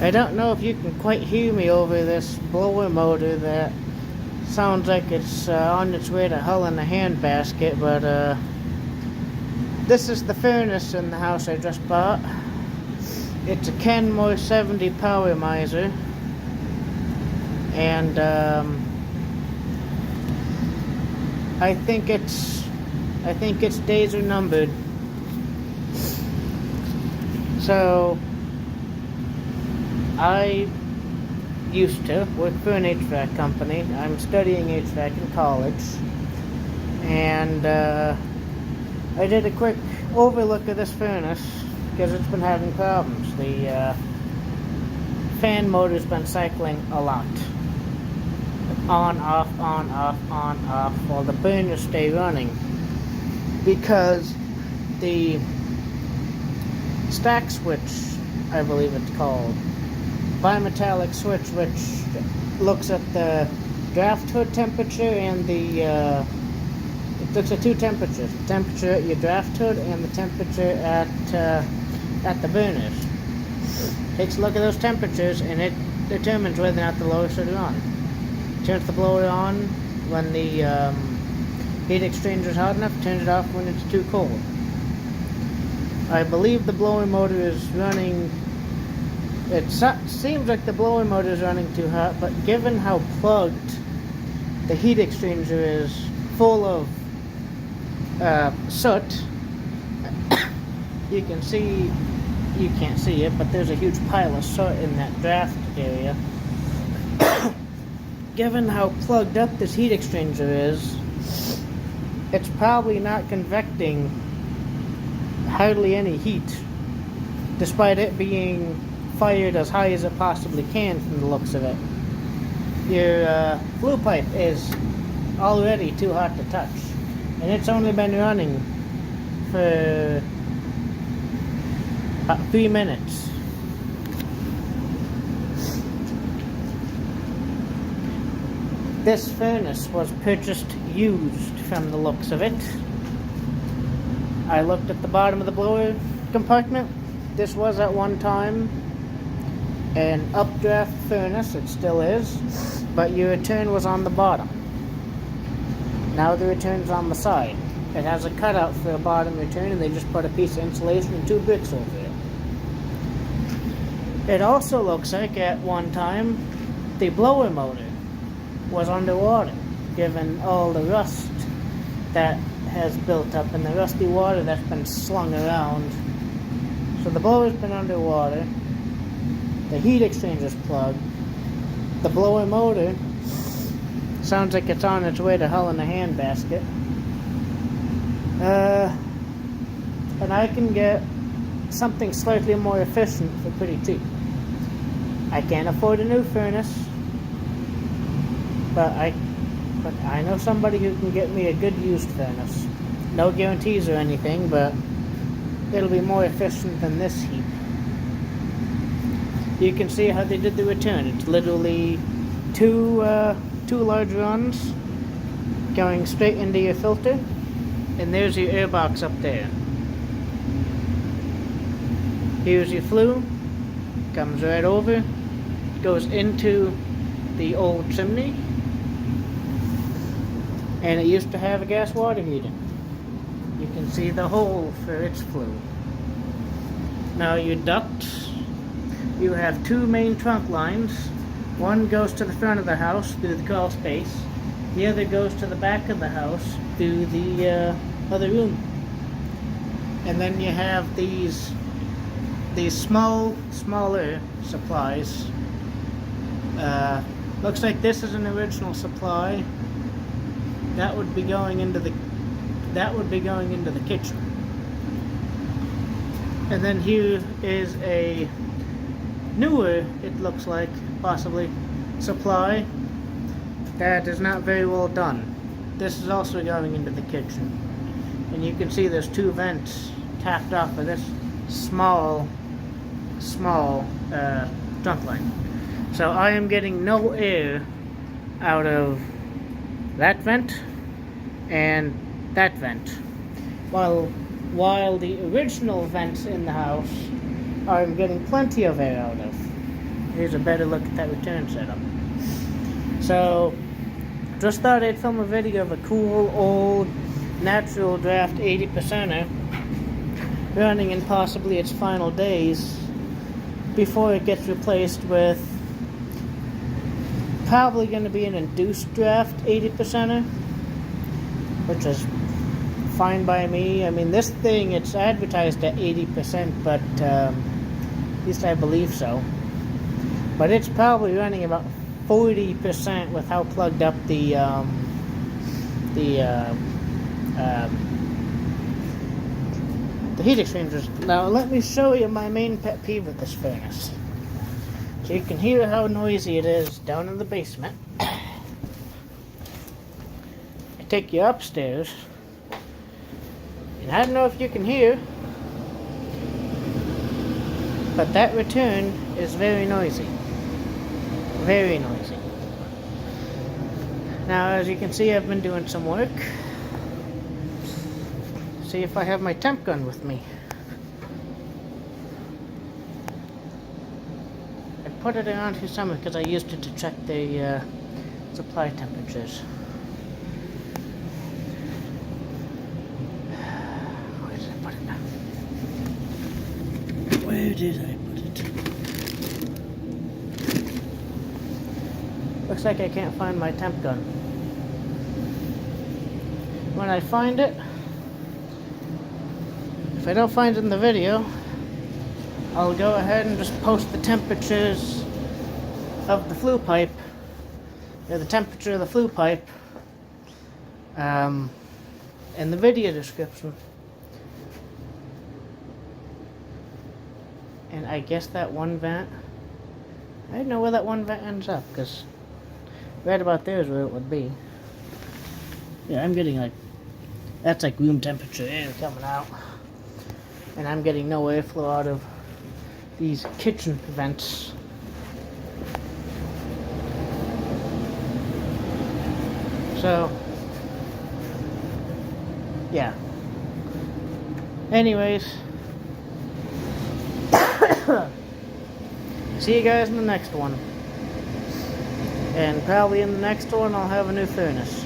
I don't know if you can quite hear me over this blower motor that sounds like it's on its way to hell in a handbasket, but this is the furnace in the house I just bought. It's a Kenmore 70 power miser, and I think its days are numbered. So I used to work for an HVAC company. I'm studying HVAC in college, and I did a quick overlook of this furnace because it's been having problems. The fan motor's been cycling a lot. On, off, while the burners stay running, because the stack switch, I believe it's called, bimetallic switch, which looks at the draft hood temperature and the it looks at two temperatures: the temperature at your draft hood and the temperature at the burners. Takes a look at those temperatures and it determines whether or not the blower should run. Turns the blower on when the heat exchanger is hot enough, turns it off when it's too cold. I believe the blower motor is running. It seems like the blower motor is running too hot, but given how plugged the heat exchanger is full of soot, you can't see it, but there's a huge pile of soot in that draft area. Given how plugged up this heat exchanger is, it's probably not convecting hardly any heat, despite it being fired as high as it possibly can from the looks of it. Your flue pipe is already too hot to touch, and it's only been running for about 3 minutes. This furnace was purchased used from the looks of it. I looked at the bottom of the blower compartment. This was at one time an updraft furnace, it still is, but your return was on the bottom. Now the return's on the side. It has a cutout for a bottom return, and they just put a piece of insulation and 2 bricks over it. It also looks like at one time the blower motor was underwater, given all the rust that has built up and the rusty water that's been slung around. So the blower's been underwater, the heat exchanger's plugged, the blower motor sounds like it's on its way to hell in a handbasket. And I can get something slightly more efficient for pretty cheap. I can't afford a new furnace, but I know somebody who can get me a good used furnace. No guarantees or anything, but it'll be more efficient than this heap. You can see how they did the return. It's literally two large runs going straight into your filter, and there's your air box up there. Here's your flue, comes right over, goes into the old chimney, and it used to have a gas water heater. You can see the hole for its flue. Now your ducts, you have 2 main trunk lines. One goes to the front of the house through the crawl space. The other goes to the back of the house through the other room. And then you have these smaller supplies. Looks like this is an original supply. That would be going into the kitchen. And then here is a newer, it looks like, possibly, supply that is not very well done. This is also going into the kitchen. And you can see there's 2 vents tapped off of this small trunk line. So I am getting no air out of that vent and that vent, while the original vents in the house I'm getting plenty of air out of. here's a better look at that return setup. So, just thought I'd film a video of a cool old natural draft 80%er running in possibly its final days before it gets replaced with probably going to be an induced draft 80%er, which is fine by me. I mean, this thing, it's advertised at 80%, but at least I believe so. But it's probably running about 40% with how plugged up the heat exchangers. Now let me show you my main pet peeve with this furnace. So you can hear how noisy it is down in the basement. I take you upstairs, and I don't know if you can hear, but that return is very noisy. Very noisy. Now, as you can see, I've been doing some work. See if I have my temp gun with me. I put it around here somewhere because I used it to check the supply temperatures. Where did I put it now? Where did I put it? Looks like I can't find my temp gun. When I find it, if I don't find it in the video, I'll go ahead and just post the temperatures of the flue pipe, or the temperature of the flue pipe, in the video description. And I guess that one vent, I don't know where that one vent ends up, because right about there is where it would be. Yeah, I'm getting like, that's like room temperature air coming out. And I'm getting no airflow out of these kitchen vents. So, yeah. Anyways, see you guys in the next one. And probably in the next one I'll have a new furnace.